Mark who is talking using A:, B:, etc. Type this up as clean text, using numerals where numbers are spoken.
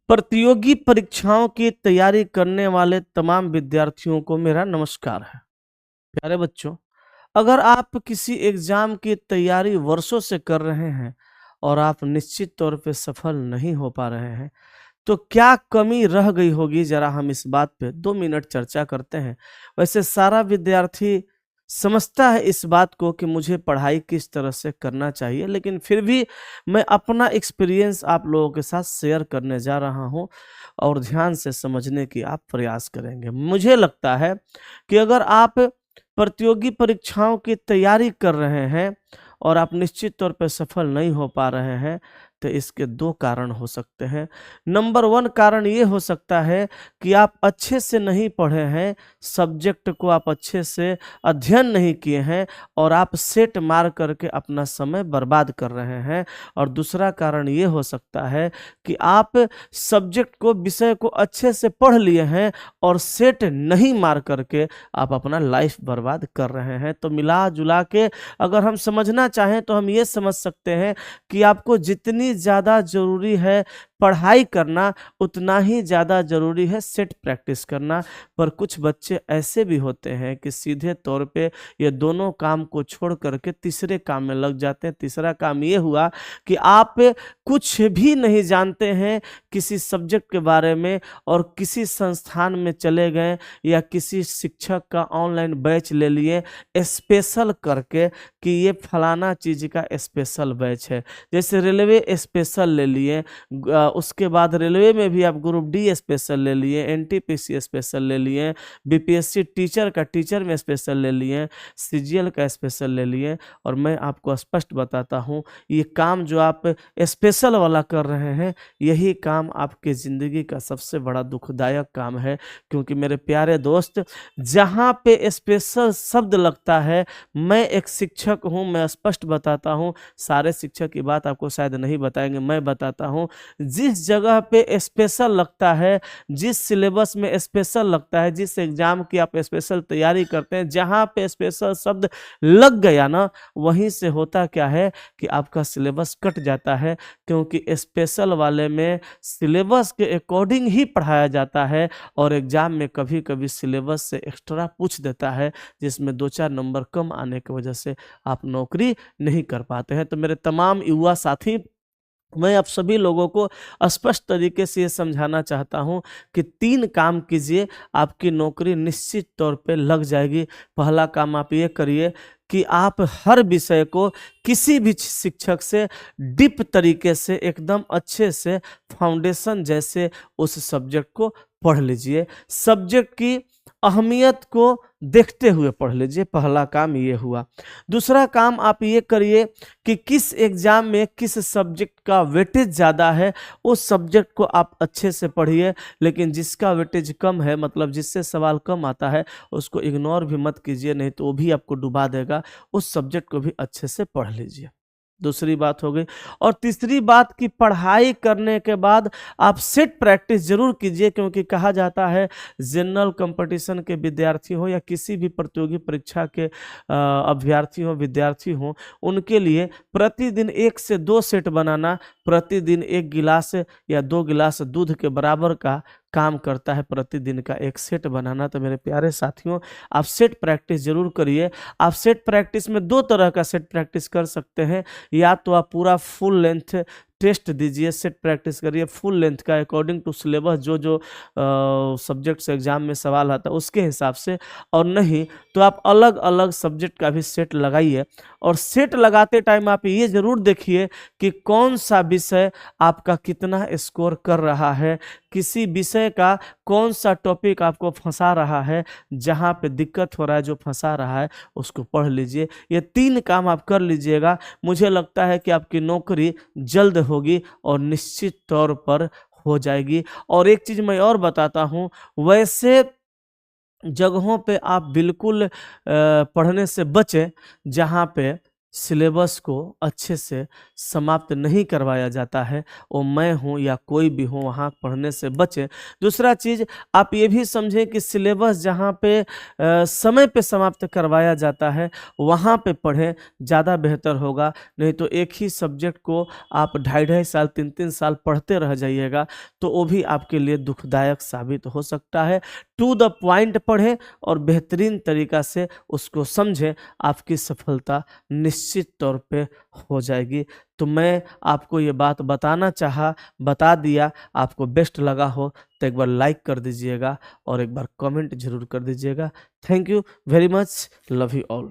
A: प्रतियोगी परीक्षाओं की तैयारी करने वाले तमाम विद्यार्थियों को मेरा नमस्कार है। प्यारे बच्चों, अगर आप किसी एग्जाम की तैयारी वर्षों से कर रहे हैं और आप निश्चित तौर पे सफल नहीं हो पा रहे हैं, तो क्या कमी रह गई होगी, जरा हम इस बात पे 2 मिनट चर्चा करते हैं। वैसे सारा विद्यार्थी समझता है इस बात को कि मुझे पढ़ाई किस तरह से करना चाहिए, लेकिन फिर भी मैं अपना एक्सपीरियंस आप लोगों के साथ शेयर करने जा रहा हूं और ध्यान से समझने की आप प्रयास करेंगे। मुझे लगता है कि अगर आप प्रतियोगी परीक्षाओं की तैयारी कर रहे हैं और आप निश्चित तौर पे सफल नहीं हो पा रहे हैं, तो इसके 2 कारण हो सकते हैं। नंबर 1 कारण ये हो सकता है कि आप अच्छे से नहीं पढ़े हैं, सब्जेक्ट को आप अच्छे से अध्ययन नहीं किए हैं और आप सेट मार करके अपना समय बर्बाद कर रहे हैं। और दूसरा कारण ये हो सकता है कि आप सब्जेक्ट को, विषय को अच्छे से पढ़ लिए हैं और सेट नहीं मार करके आप अपना लाइफ बर्बाद कर रहे हैं। तो मिला जुला के अगर हम समझना चाहें तो हम ये समझ सकते हैं कि आपको जितनी ज़्यादा ज़रूरी है पढ़ाई करना, उतना ही ज़्यादा ज़रूरी है सेट प्रैक्टिस करना। पर कुछ बच्चे ऐसे भी होते हैं कि सीधे तौर पे ये दोनों काम को छोड़ करके तीसरे काम में लग जाते हैं। तीसरा काम ये हुआ कि आप कुछ भी नहीं जानते हैं किसी सब्जेक्ट के बारे में और किसी संस्थान में चले गए या किसी शिक्षक का ऑनलाइन बैच ले लिए स्पेशल करके कि ये फलाना चीज़ का स्पेशल बैच है। जैसे रेलवे स्पेशल ले लिए, उसके बाद रेलवे में भी आप ग्रुप डी स्पेशल ले लिए, एनटीपीसी स्पेशल ले लिए, बीपीएससी टीचर का टीचर में स्पेशल ले लिए, सीजीएल का स्पेशल ले लिए। और मैं आपको स्पष्ट बताता हूँ, ये काम जो आप स्पेशल वाला कर रहे हैं, यही काम आपके ज़िंदगी का सबसे बड़ा दुखदायक काम है। क्योंकि मेरे प्यारे दोस्त, जहाँ पे स्पेशल शब्द लगता है, मैं एक शिक्षक हूँ, मैं स्पष्ट बताता हूँ, सारे शिक्षक की बात आपको शायद नहीं बताएंगे, मैं बताता हूँ। जिस जगह पे स्पेशल लगता है, जिस सिलेबस में स्पेशल लगता है, जिस एग्जाम की आप स्पेशल तैयारी करते हैं, जहाँ पे स्पेशल शब्द लग गया ना, वहीं से होता क्या है कि आपका सिलेबस कट जाता है। क्योंकि स्पेशल वाले में सिलेबस के अकॉर्डिंग ही पढ़ाया जाता है और एग्जाम में कभी कभी सिलेबस से एक्स्ट्रा पूछ देता है, जिसमें 2-4 नंबर कम आने की वजह से आप नौकरी नहीं कर पाते हैं। तो मेरे तमाम युवा साथी, मैं आप सभी लोगों को स्पष्ट तरीके से ये समझाना चाहता हूँ कि 3 काम कीजिए, आपकी नौकरी निश्चित तौर पे लग जाएगी। पहला काम आप ये करिए कि आप हर विषय को किसी भी शिक्षक से डीप तरीके से, एकदम अच्छे से, फाउंडेशन जैसे उस सब्जेक्ट को पढ़ लीजिए। सब्जेक्ट की अहमियत को देखते हुए पढ़ लीजिए, पहला काम ये हुआ। दूसरा काम आप ये करिए कि किस एग्जाम में किस सब्जेक्ट का वेटेज ज़्यादा है, उस सब्जेक्ट को आप अच्छे से पढ़िए। लेकिन जिसका वेटेज कम है, मतलब जिससे सवाल कम आता है, उसको इग्नोर भी मत कीजिए, नहीं तो वो भी आपको डुबा देगा। उस सब्जेक्ट को भी अच्छे से पढ़ लीजिए। दूसरी बात हो गई। और तीसरी बात कि पढ़ाई करने के बाद आप सेट प्रैक्टिस जरूर कीजिए, क्योंकि कहा जाता है जनरल कंपटीशन के विद्यार्थी हो या किसी भी प्रतियोगी परीक्षा के अभ्यर्थी हो, विद्यार्थी हो, उनके लिए प्रतिदिन 1 से 2 सेट बनाना, प्रतिदिन 1 गिलास या 2 गिलास दूध के बराबर का काम करता है प्रतिदिन का 1 सेट बनाना। तो मेरे प्यारे साथियों, आप सेट प्रैक्टिस जरूर करिए। आप सेट प्रैक्टिस में 2 तरह का सेट प्रैक्टिस कर सकते हैं। या तो आप पूरा फुल लेंथ टेस्ट दीजिए, सेट प्रैक्टिस करिए फुल लेंथ का, अकॉर्डिंग टू सिलेबस, जो जो सब्जेक्ट से एग्जाम में सवाल आता है उसके हिसाब से। और नहीं तो आप अलग अलग सब्जेक्ट का भी सेट लगाइए। और सेट लगाते टाइम आप ये ज़रूर देखिए कि कौन सा विषय आपका कितना स्कोर कर रहा है, किसी विषय का कौन सा टॉपिक आपको फंसा रहा है, जहाँ पे दिक्कत हो रहा है, जो फंसा रहा है उसको पढ़ लीजिए। ये 3 काम आप कर लीजिएगा, मुझे लगता है कि आपकी नौकरी जल्द होगी और निश्चित तौर पर हो जाएगी। और एक चीज़ मैं और बताता हूँ, वैसे जगहों पे आप बिल्कुल पढ़ने से बचें जहाँ पे सिलेबस को अच्छे से समाप्त नहीं करवाया जाता है, वो मैं हूँ या कोई भी हो वहाँ पढ़ने से बचें। दूसरा चीज़, आप ये भी समझें कि सिलेबस जहाँ पे समय पे समाप्त करवाया जाता है वहाँ पे पढ़ें, ज़्यादा बेहतर होगा। नहीं तो एक ही सब्जेक्ट को आप 2.5 साल 3-3 साल पढ़ते रह जाइएगा तो वो भी आपके लिए दुखदायक साबित हो सकता है। टू द पॉइंट पढ़ें और बेहतरीन तरीका से उसको समझें, आपकी सफलता निश्चित तौर पे हो जाएगी। तो मैं आपको ये बात बताना चाहा, बता दिया। आपको बेस्ट लगा हो तो एक बार लाइक कर दीजिएगा और एक बार कमेंट जरूर कर दीजिएगा। Thank you very much, love you all.